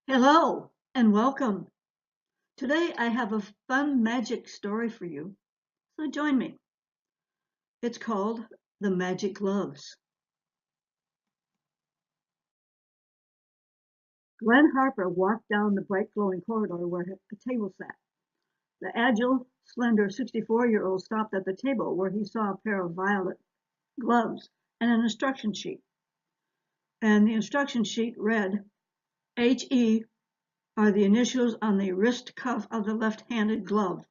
Hello and welcome. Today I have a fun magic story for you, so join me. It's called The Magic Gloves. Glenn Harper walked down the bright glowing corridor where a table sat. The agile, slender 64-year-old stopped at the table where he saw a pair of violet gloves and an instruction sheet. And the instruction sheet read, HE are the initials on the wrist cuff of the left-handed glove.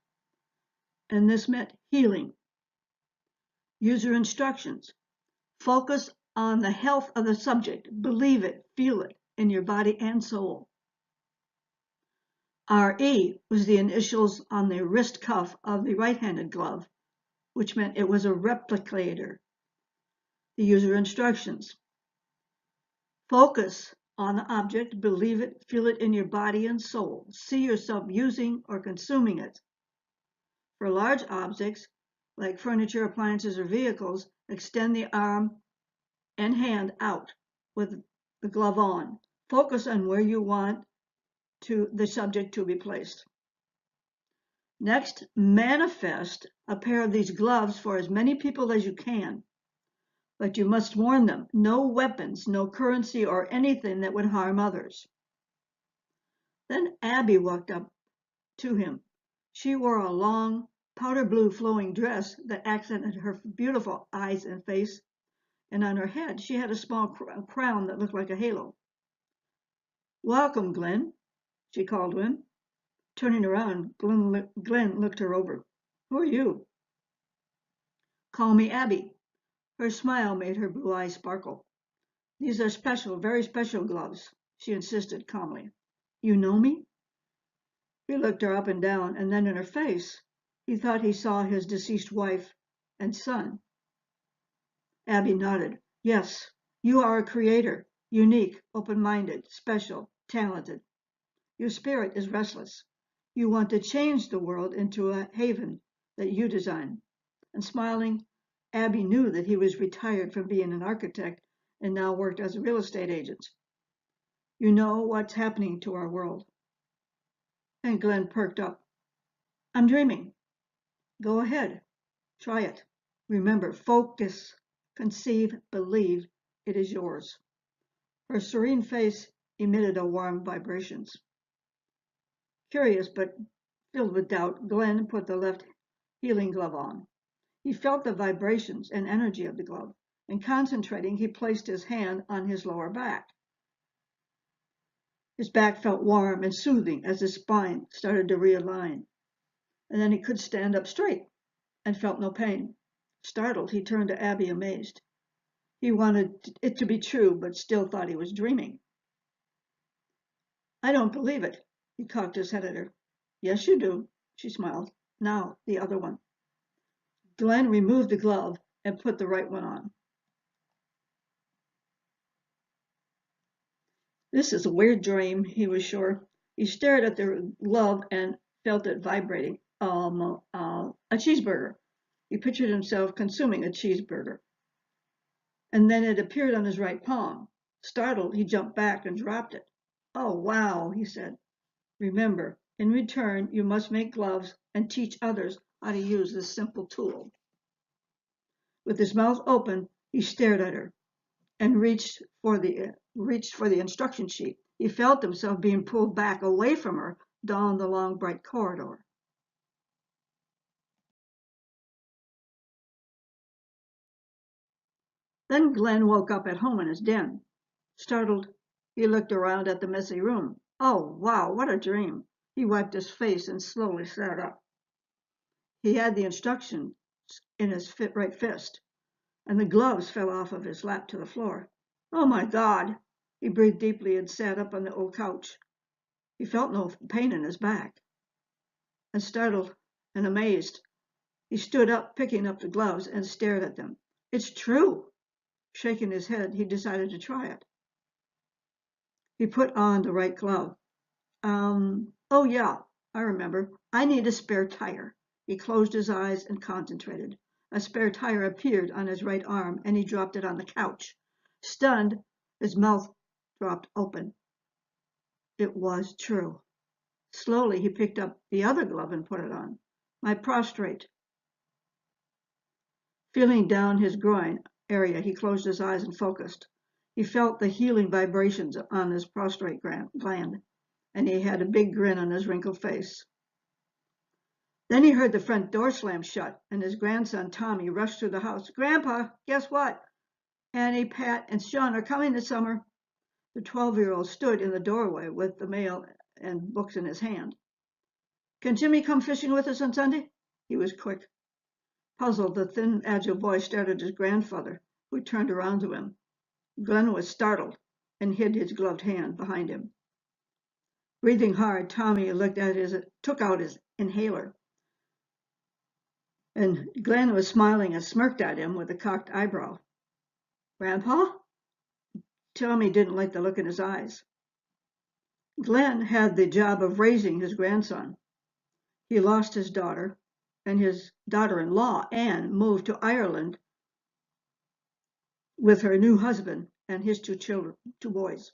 And this meant healing. User instructions. Focus on the health of the subject. Believe it, feel it in your body and soul. RE was the initials on the wrist cuff of the right-handed glove, which meant it was a replicator. The user instructions. Focus on the object, believe it, feel it in your body and soul. See yourself using or consuming it. For large objects, like furniture, appliances, or vehicles, extend the arm and hand out with the glove on. Focus on where you want the subject to be placed. Next, manifest a pair of these gloves for as many people as you can. But you must warn them, no weapons, no currency, or anything that would harm others. Then Abby walked up to him. She wore a long, powder blue flowing dress that accented her beautiful eyes and face, and on her head she had a small crown that looked like a halo. Welcome, Glenn, she called to him. Turning around, Glenn looked her over. Who are you? Call me Abby. Her smile made her blue eyes sparkle. These are special, very special gloves, she insisted calmly. You know me? He looked her up and down, and then in her face, he thought he saw his deceased wife and son. Abby nodded. Yes, you are a creator, unique, open-minded, special, talented. Your spirit is restless. You want to change the world into a haven that you design. And smiling, Abby knew that he was retired from being an architect and now worked as a real estate agent. You know what's happening to our world. And Glenn perked up. I'm dreaming. Go ahead. Try it. Remember, focus, conceive, believe. It is yours. Her serene face emitted a warm vibrations. Curious but filled with doubt, Glenn put the left healing glove on. He felt the vibrations and energy of the glove, and concentrating, he placed his hand on his lower back. His back felt warm and soothing as his spine started to realign, and then he could stand up straight and felt no pain. Startled, he turned to Abby, amazed. He wanted it to be true, but still thought he was dreaming. I don't believe it. He cocked his head at her. Yes, you do, she smiled. Now, the other one. Glenn removed the glove and put the right one on. This is a weird dream, he was sure. He stared at the glove and felt it vibrating. A cheeseburger. He pictured himself consuming a cheeseburger. And then it appeared on his right palm. Startled, he jumped back and dropped it. Oh, wow, he said. Remember, in return, you must make gloves and teach others how to use this simple tool. With his mouth open, he stared at her and reached for the instruction sheet. He felt himself being pulled back away from her down the long, bright corridor. Then Glenn woke up at home in his den. Startled, he looked around at the messy room. Oh, wow, what a dream. He wiped his face and slowly sat up. He had the instructions in his right fist, and the gloves fell off of his lap to the floor. Oh, my God! He breathed deeply and sat up on the old couch. He felt no pain in his back. And startled and amazed, he stood up, picking up the gloves, and stared at them. It's true! Shaking his head, he decided to try it. He put on the right glove. Oh yeah, I remember. I need a spare tire. He closed his eyes and concentrated. A spare tire appeared on his right arm, and he dropped it on the couch. Stunned, his mouth dropped open. It was true. Slowly, he picked up the other glove and put it on. My prostrate. Feeling down his groin area, he closed his eyes and focused. He felt the healing vibrations on his prostrate gland, and he had a big grin on his wrinkled face. Then he heard the front door slam shut, and his grandson Tommy rushed through the house. Grandpa, guess what? Annie, Pat, and Sean are coming this summer. The 12-year-old stood in the doorway with the mail and books in his hand. Can Jimmy come fishing with us on Sunday? He was quick. Puzzled, the thin, agile boy stared at his grandfather, who turned around to him. Glenn was startled and hid his gloved hand behind him. Breathing hard, Tommy took out his inhaler. And Glenn was smiling and smirked at him with a cocked eyebrow. Grandpa? Tommy didn't like the look in his eyes. Glenn had the job of raising his grandson. He lost his daughter, and his daughter-in-law, Anne, moved to Ireland with her new husband and his two boys.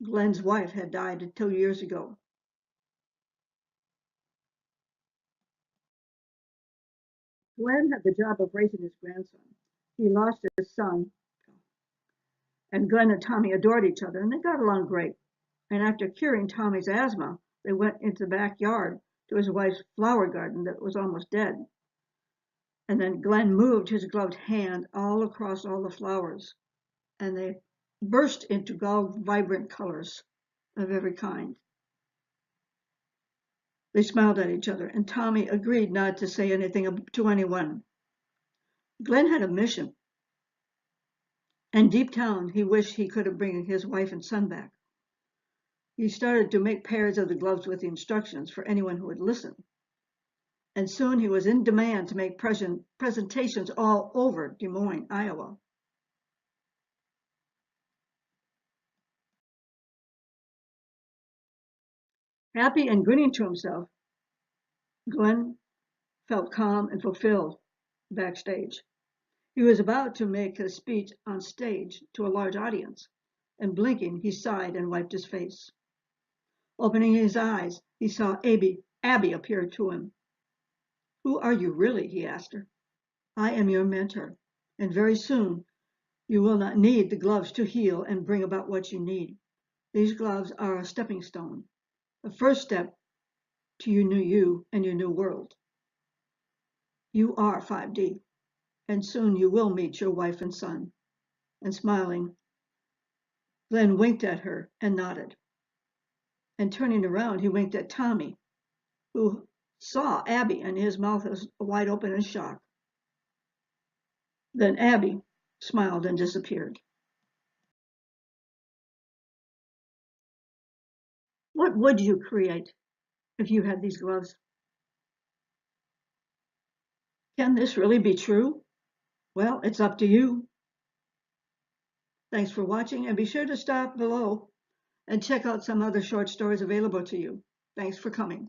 Glenn's wife had died 2 years ago. Glenn had the job of raising his grandson. He lost his son, and Glenn and Tommy adored each other, and they got along great. And after curing Tommy's asthma, they went into the backyard to his wife's flower garden that was almost dead. And then Glenn moved his gloved hand all across all the flowers, and they burst into vibrant colors of every kind. They smiled at each other, and Tommy agreed not to say anything to anyone. Glenn had a mission, and deep down he wished he could have bring his wife and son back. He started to make pairs of the gloves with the instructions for anyone who would listen. And soon he was in demand to make presentations all over Des Moines, Iowa. Happy and grinning to himself, Glenn felt calm and fulfilled backstage. He was about to make a speech on stage to a large audience, and blinking, he sighed and wiped his face. Opening his eyes, he saw Abby appear to him. Who are you really? He asked her. I am your mentor, and very soon you will not need the gloves to heal and bring about what you need. These gloves are a stepping stone, the first step to your new you and your new world. You are 5D, and soon you will meet your wife and son. And smiling, Glenn winked at her and nodded. And turning around, he winked at Tommy, who saw Abby, and his mouth was wide open in shock. Then Abby smiled and disappeared. What would you create if you had these gloves? Can this really be true? Well, it's up to you. Thanks for watching, and be sure to stop below and check out some other short stories available to you. Thanks for coming.